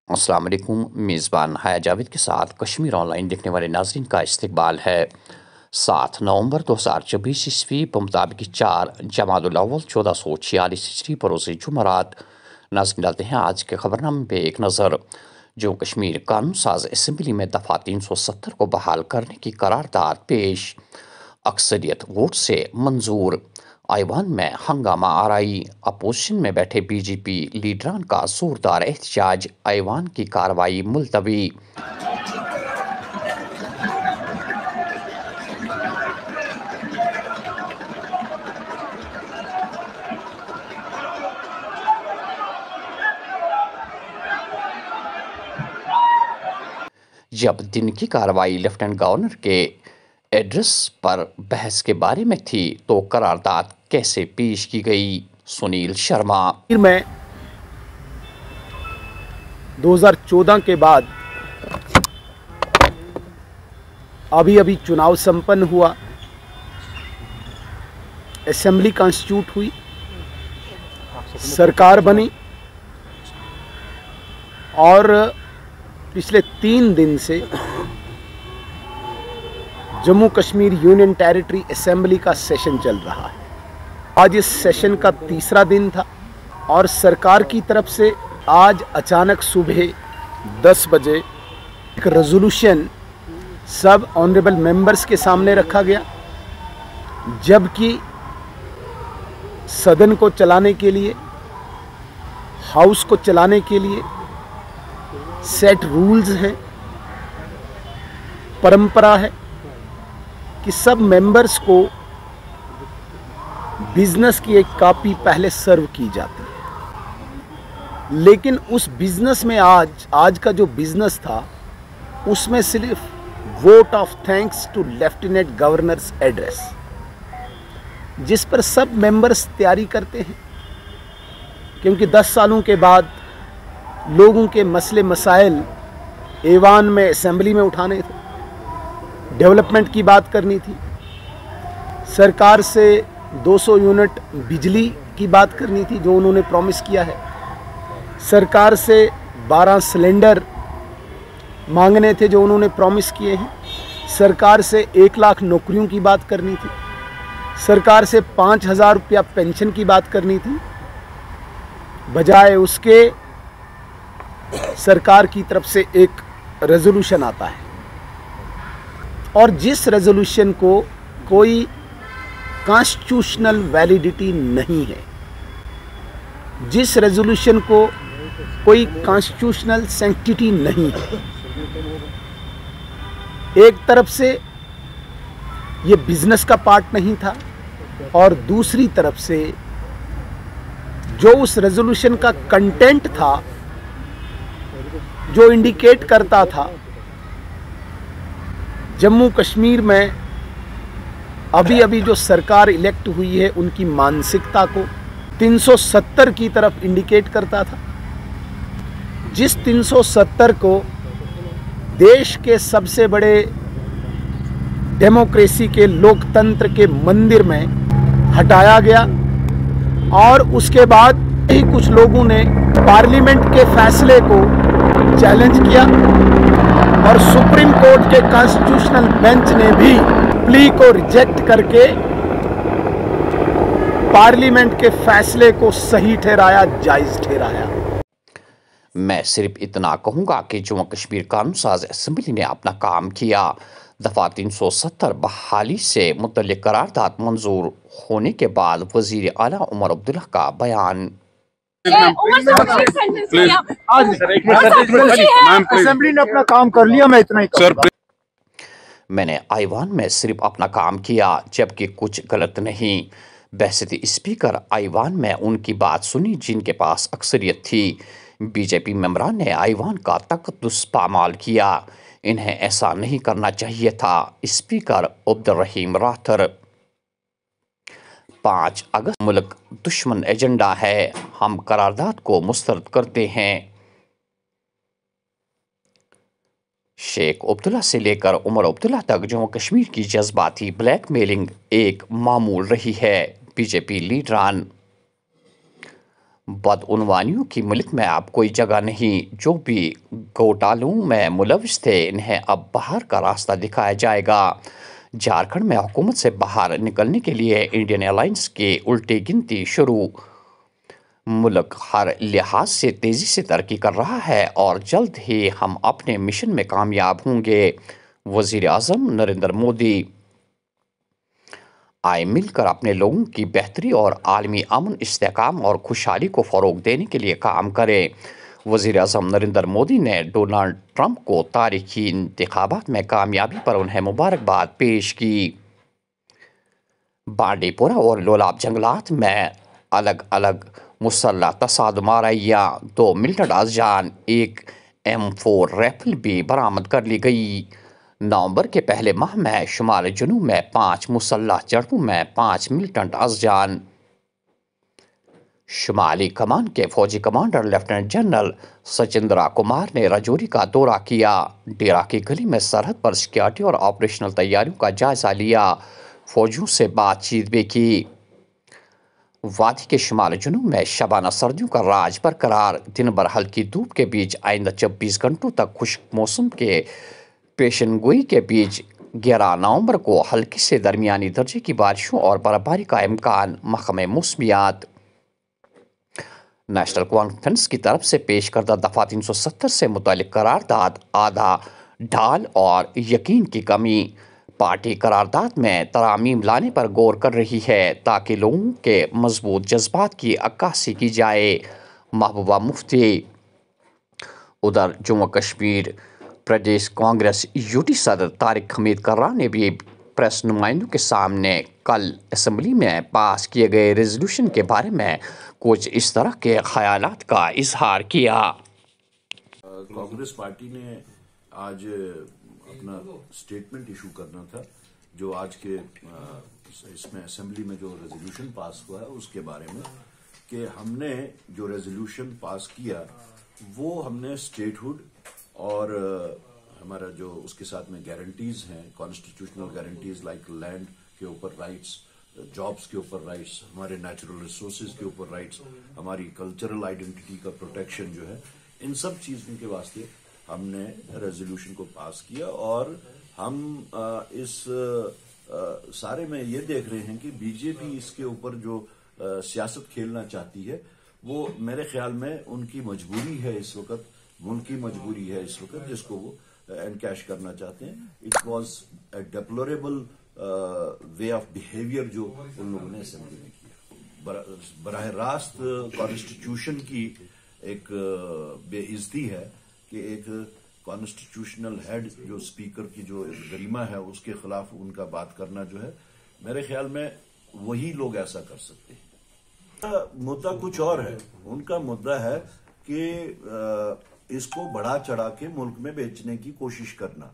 السلام علیکم۔ میزبان حیا جاوید کے ساتھ کشمیر آن لائن دیکھنے والے ناظرین کا استقبال ہے۔ 7 نومبر 2024 عیسوی بمطابق 4 جمادی الاول 1446 ہجری بروز جمعرات۔ ناظرین ڈالتے ہیں آج کے خبرنامے پہ ایک نظر۔ جموں کشمیر قانون ساز اسمبلی میں دفعہ 370 کو بحال کرنے کی قرارداد پیش، اکثریت ووٹ سے منظور۔ ایوان میں ہنگامہ آرائی، اپوزیشن میں بیٹھے بی جے پی لیڈران کا زوردار احتجاج، ایوان کی کارروائی ملتوی۔ جب دن کی کارروائی لیفٹیننٹ گورنر کے ایڈریس پر بحث کے بارے میں تھی تو قرارداد کیسے پیش کی گئی؟ سنیل شرما۔ میں 2014 کے بعد ابھی چناؤ سمپن ہوا، اسمبلی کانسٹیٹیوٹ ہوئی، سرکار بنی، اور پچھلے 3 دن سے Jammu Kashmir union territory assembly کا سیشن چل رہا ہے۔ آج اس سیشن کا تیسرا دن تھا اور سرکار کی طرف سے آج اچانک صبح 10 بجے ایک ریزولوشن سب آنریبل ممبرز کے سامنے رکھا گیا، جبکہ صدن کو چلانے کے لیے، ہاؤس کو چلانے کے لیے سیٹ رولز ہیں، پرمپرا ہے کہ سب ممبرز کو بزنس کی ایک کاپی پہلے سرو کی جاتی ہے، لیکن اس بزنس میں آج کا جو بزنس تھا اس میں صرف vote of thanks to lieutenant governor's address, جس پر سب ممبرز تیاری کرتے ہیں، کیونکہ 10 سالوں کے بعد لوگوں کے مسئلے مسائل ایوان میں اسمبلی میں اٹھانے تھے، ڈیولپمنٹ کی بات کرنی تھی، سرکار سے 200 یونٹ بجلی کی بات کرنی تھی جو انہوں نے پرومس کیا ہے، سرکار سے 12 سلنڈر مانگنے تھے جو انہوں نے پرومس کیے ہیں، سرکار سے 1 لاکھ نوکریوں کی بات کرنی تھی، سرکار سے 5000 روپیہ پینشن کی بات کرنی تھی، بجائے اس کے سرکار کی طرف سے ایک ریزولوشن آتا ہے، اور جس ریزولوشن کو کوئی کانسٹیٹیوشنل ویلیڈیٹی نہیں ہے، جس ریزولوشن کو کوئی کانسٹیٹیوشنل سینکٹیٹی نہیں ہے، ایک طرف سے یہ بزنس کا پارٹ نہیں تھا، اور دوسری طرف سے جو اس ریزولوشن کا کنٹینٹ تھا، جو انڈیکیٹ کرتا تھا جموں کشمیر میں ابھی جو سرکار الیکٹ ہوئی ہے ان کی مانسکتا کو 370 کی طرف انڈیکیٹ کرتا تھا، جس 370 کو دیش کے سب سے بڑے ڈیموکریسی کے لوکتنتر کے مندر میں ہٹایا گیا، اور اس کے بعد ہی کچھ لوگوں نے پارلیمنٹ کے فیصلے کو چیلنج کیا، اور سپریم کورٹ کے کانسٹیٹیوشنل بینچ نے بھی پلی کو ریجیکٹ کر کے پارلیمنٹ کے فیصلے کو صحیح ٹھہرایا، جائز ٹھہرایا۔ میں صرف اتنا کہوں گا کہ جموں کشمیر قانون ساز اسمبلی نے اپنا کام کیا۔ دفعہ 370 بحالی سے متعلق قرارداد منظور ہونے کے بعد وزیر اعلیٰ عمر عبداللہ کا بیان۔ اسمبلی نے اپنا کام کر لیا، میں اتنا ہی میں نے ایوان میں صرف اپنا کام کیا، جبکہ کچھ غلط نہیں۔ بحثیت اسپیکر ایوان میں ان کی بات سنی جن کے پاس اکثریت تھی۔ بی جے پی ممبران نے ایوان کا تقدس پامال کیا، انہیں ایسا نہیں کرنا چاہیے تھا۔ اسپیکر عبدالرحیم راتھر۔ 5 اگست ملک دشمن ایجنڈا ہے، ہم قرارداد کو مسترد کرتے ہیں۔ شیخ عبداللہ سے لے کر عمر عبداللہ تک جموں کشمیر کی جذباتی بلیک میلنگ ایک معمول رہی ہے۔ بی جے پی لیڈران۔ بدعنوانیوں کی ملک میں اب کوئی جگہ نہیں. جو بھی گھوٹالوں میں ملوث تھے انہیں اب باہر کا راستہ دکھایا جائے گا. جھارکھنڈ میں حکومت سے باہر نکلنے کے لیے انڈین ایئرلائنس کی الٹی گنتی شروع. ملک ہر لحاظ سے تیزی سے ترقی کر رہا ہے اور جلد ہی ہم اپنے مشن میں کامیاب ہوں گے. وزیر اعظم نریندر مودی. آئے مل کر اپنے لوگوں کی بہتری اور عالمی امن، استحکام اور خوشحالی کو فروغ دینے کے لیے کام کریں. وزیر اعظم نریندر مودی نے ڈونلڈ ٹرمپ کو تاریخی انتخابات میں کامیابی پر انہیں مبارکباد پیش کی. بانڈی پورہ اور لولاب جنگلات میں الگ الگ مسلح تصادم آرائیاں، 2 ملٹنٹ ازجان، 1 M4 رائفل بھی برآمد کر لی گئی. نومبر کے پہلے ماہ میں شمال جنوب میں 5 مسلح جھڑپوں میں 5 ملٹنٹ ازجان. شمالی کمان کے فوجی کمانڈر لیفٹیننٹ جنرل سچندرا کمار نے راجوری کا دورہ کیا. ڈیرہ کی گلی میں سرحد پر سیکورٹی اور آپریشنل تیاریوں کا جائزہ لیا. فوجیوں سے بات چیت بھی کی. وادی کے شمال جنوب میں شبانہ سردیوں کا راج برقرار. دن بھر ہلکی دھوپ کے بیچ آئندہ 26 گھنٹوں تک خشک موسم کے پیشن گوئی کے بیچ 11 نومبر کو ہلکی سے درمیانی درجے کی بارشوں اور برفباری کا امکان. محکمہ موسمیات. نیشنل کانفرنس کی طرف سے پیش کردہ دفعہ 370 سے متعلق قرارداد آدھا ڈھال اور یقین کی کمی. پارٹی قرارداد میں ترامیم لانے پر غور کر رہی ہے تاکہ لوگوں کے مضبوط جذبات کی عکاسی کی جائے. محبوبہ مفتی. ادھر جموں کشمیر پردیش کانگریس UT صدر طارق حمید کررا نے بھی پریس نمائندوں کے سامنے کل اسمبلی میں پاس کیے گئے ریزولوشن کے بارے میں کچھ اس طرح کے خیالات کا اظہار کیا. کانگریس پارٹی نے آج اپنا سٹیٹمنٹ ایشو کرنا تھا جو آج کے اس میں اسمبلی میں جو ریزولوشن پاس ہوا ہے اس کے بارے میں، کہ ہم نے جو ریزولوشن پاس کیا وہ ہم نے اسٹیٹ ہوڈ اور ہمارا جو اس کے ساتھ میں گارنٹیز ہیں، کانسٹیٹیوشنل گارنٹیز لائک لینڈ کے اوپر رائٹس، جابس کے اوپر رائٹس، ہمارے نیچرل ریسورسز کے اوپر رائٹس، ہماری کلچرل آئیڈینٹی کا پروٹیکشن جو ہے، ان سب چیزوں کے واسطے ہم نے ریزولوشن کو پاس کیا. اور ہم اس سارے میں یہ دیکھ رہے ہیں کہ بی جے پی اس کے اوپر جو سیاست کھیلنا چاہتی ہے وہ میرے خیال میں ان کی مجبوری ہے اس وقت، ملک کی مجبوری ہے اس وقت، جس کو وہ انکیش کرنا چاہتے ہیں. It was a deplorable way of behaviour جو ان لوگوں نے اسمبلی میں کیا. براہ راست کانسٹیٹیوشن کی ایک بے عزتی ہے کہ ایک کانسٹیٹیوشنل ہیڈ جو اسپیکر کی جو گریما ہے اس کے خلاف ان کا بات کرنا جو ہے، میرے خیال میں وہی لوگ ایسا کر سکتے ہیں. مدعا کچھ اور ہے. ان کا مدعا ہے کہ اس کو بڑھا چڑھا کے ملک میں بیچنے کی کوشش کرنا.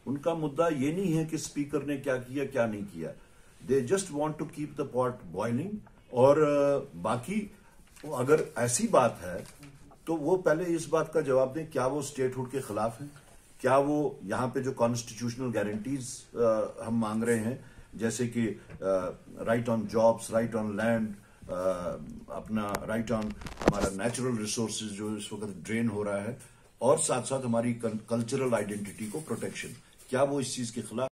ان کا مدعا یہ نہیں ہے کہ اسپیکر نے کیا کیا کیا نہیں کیا. They just want to keep the pot boiling. اور باقی اگر ایسی بات ہے تو وہ پہلے اس بات کا جواب دیں کیا وہ اسٹیٹ ہوڈ کے خلاف ہیں، کیا وہ یہاں پہ جو کانسٹیٹیوشنل گارنٹیز ہم مانگ رہے ہیں جیسے کہ right on jobs, right on land, اپنا رائٹ آن ہمارا نیچرل ریسورسز جو اس وقت ڈرین ہو رہا ہے، اور ساتھ ساتھ ہماری کلچرل آئیڈینٹی کو پروٹیکشن، کیا وہ اس چیز کے خلاف؟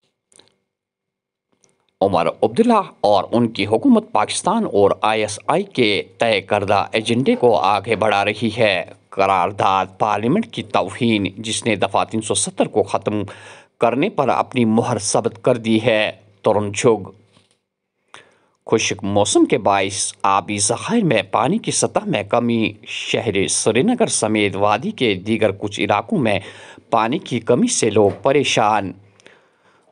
عمر عبداللہ اور ان کی حکومت پاکستان اور ISI کے طے کردہ ایجنڈے کو آگے بڑھا رہی ہے. قرارداد پارلیمنٹ کی توہین جس نے دفعہ 370 کو ختم کرنے پر اپنی مہر ثبت کر دی ہے. ترن چگ. خشک موسم کے باعث آبی ذخائر میں پانی کی سطح میں کمی. شہر سری نگر سمیت وادی کے دیگر کچھ علاقوں میں پانی کی کمی سے لوگ پریشان.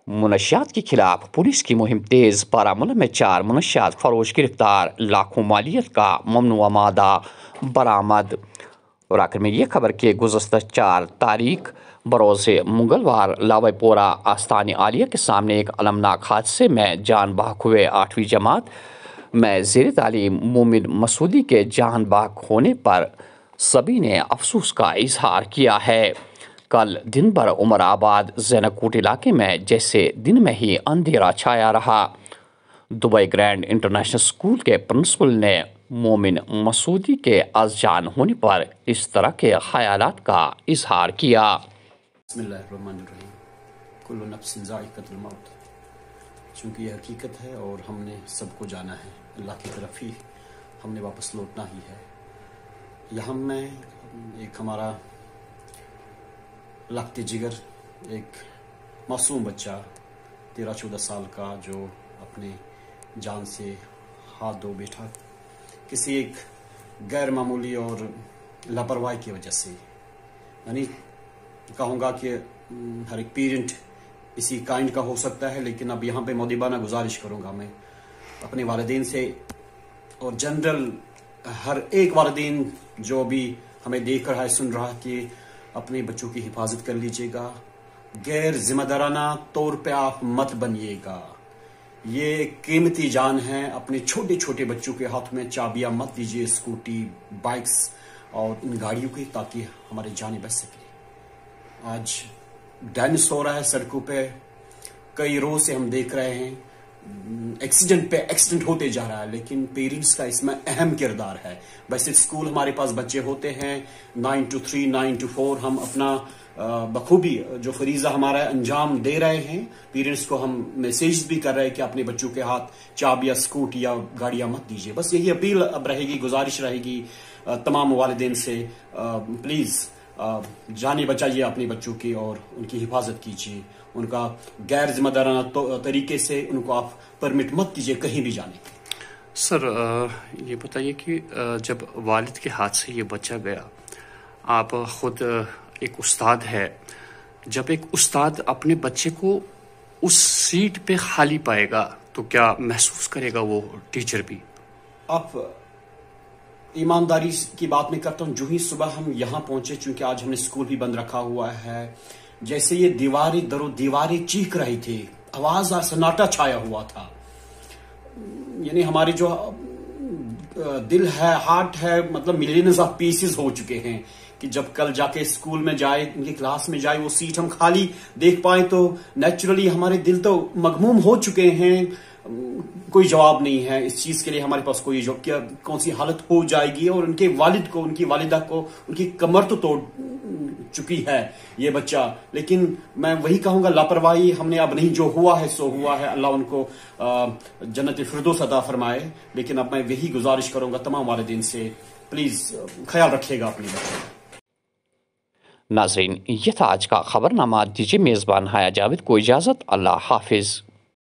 منشیات کے خلاف پولیس کی مہم تیز. بارہمولہ میں 4 منشیات فروش گرفتار. لاکھوں مالیت کا ممنوعہ مادہ برآمد. اور آخر میں یہ خبر کہ گزشتہ 4 تاریخ بروز منگلوار لاوی پورہ آستان عالیہ کے سامنے ایک المناک حادثے میں جان بحق ہوئے. 8ویں جماعت میں زیر تعلیم مومن مسعودی کے جان بحق ہونے پر سبھی نے افسوس کا اظہار کیا ہے. کل دن بھر عمر آباد زینب کوٹ علاقے میں جیسے دن میں ہی اندھیرا چھایا رہا. دبئی گرینڈ انٹرنیشنل اسکول کے پرنسپل نے مومن مسعودی کے از جان ہونے پر اس طرح کے خیالات کا اظہار کیا۔ بسم اللہ الرحمن الرحیم۔ کل نفس ذائقۃ الموت، چونکہ یہ حقیقت ہے اور ہم نے سب کو جانا ہے، اللہ کی طرف ہی ہم نے واپس لوٹنا ہی ہے۔ یہاں میں ایک ہمارا لخت جگر ایک معصوم بچہ 13-14 سال کا جو اپنے جان سے ہاتھ دھو بیٹھا کسی ایک غیر معمولی اور لاپرواہی کی وجہ سے، یعنی کہوں گا کہ ہر ایک پیرنٹ اسی کائنڈ کا ہو سکتا ہے، لیکن اب یہاں پہ مودبانہ گزارش کروں گا میں اپنے والدین سے اور جنرل ہر ایک والدین جو بھی ہمیں دیکھ رہا ہے سن رہا ہے کہ اپنے بچوں کی حفاظت کر لیجیے گا، غیر ذمہ دارانہ طور پہ آپ مت بنیے گا۔ یہ قیمتی جان ہے، اپنے چھوٹے چھوٹے بچوں کے ہاتھ میں چابیاں مت دیجیے اسکوٹی، بائکس اور ان گاڑیوں کی، تاکہ ہمارے جانیں بچ سکے۔ آج ڈینس ہو رہا ہے سڑکوں پہ، کئی روز سے ہم دیکھ رہے ہیں ایکسیڈنٹ پہ ایکسیڈنٹ ہوتے جا رہا ہے، لیکن پیرنٹس کا اس میں اہم کردار ہے۔ ویسے اسکول ہمارے پاس بچے ہوتے ہیں 9 to 3 9 to 4، ہم اپنا بخوبی جو فریضہ ہمارا انجام دے رہے ہیں، پیرنٹس کو ہم میسیج بھی کر رہے ہیں کہ اپنے بچوں کے ہاتھ چابی یا اسکوٹی یا گاڑیاں مت دیجیے۔ بس یہی اپیل اب رہے گی، گزارش رہے گی تمام والدین سے، پلیز جانیں بچائیے اپنے بچوں کی اور ان کی حفاظت کیجیے، ان کا غیر ذمہ دارانہ طریقے سے ان کو آپ پرمٹ مت کیجیے کہیں بھی جانے۔ سر یہ بتائیے کہ جب والد کے ہاتھ سے یہ بچہ گیا، آپ خود ایک استاد ہے، جب ایک استاد اپنے بچے کو اس سیٹ پہ خالی پائے گا تو کیا محسوس کرے گا وہ ٹیچر بھی؟ آپ ایمانداری کی بات میں کرتا ہوں، جو ہی صبح ہم یہاں پہنچے، چونکہ آج ہم نے اسکول بھی بند رکھا ہوا ہے، جیسے یہ دیواریں در و دیواریں چیخ رہی تھی، آواز سناٹا چھایا ہوا تھا، یعنی ہمارے جو دل ہے، ہارٹ ہے، مطلب ملینز آف پیسز ہو چکے ہیں کہ جب کل جا کے اسکول میں جائے، ان کی کلاس میں جائے، وہ سیٹ ہم خالی دیکھ پائیں تو نیچرلی ہمارے دل تو مغموم ہو چکے ہیں۔ کوئی جواب نہیں ہے اس چیز کے لیے ہمارے پاس، کوئی جو کیا کون سی حالت ہو جائے گی، اور ان کے والد کو، ان کی والدہ کو، ان کی کمر تو توڑ چکی ہے یہ بچہ۔ لیکن میں وہی کہوں گا، لاپرواہی ہم نے اب نہیں، جو ہوا ہے سو ہوا ہے، اللہ ان کو جنت فردوس عطا فرمائے۔ لیکن اب میں وہی گزارش کروں گا تمام والدین سے، پلیز خیال رکھیے گا اپنے بچوں کا۔ ناظرین، یہ تھا آج کا خبر نامہ۔ دیجیے میزبان حیا جاوید کو اجازت۔ اللہ حافظ۔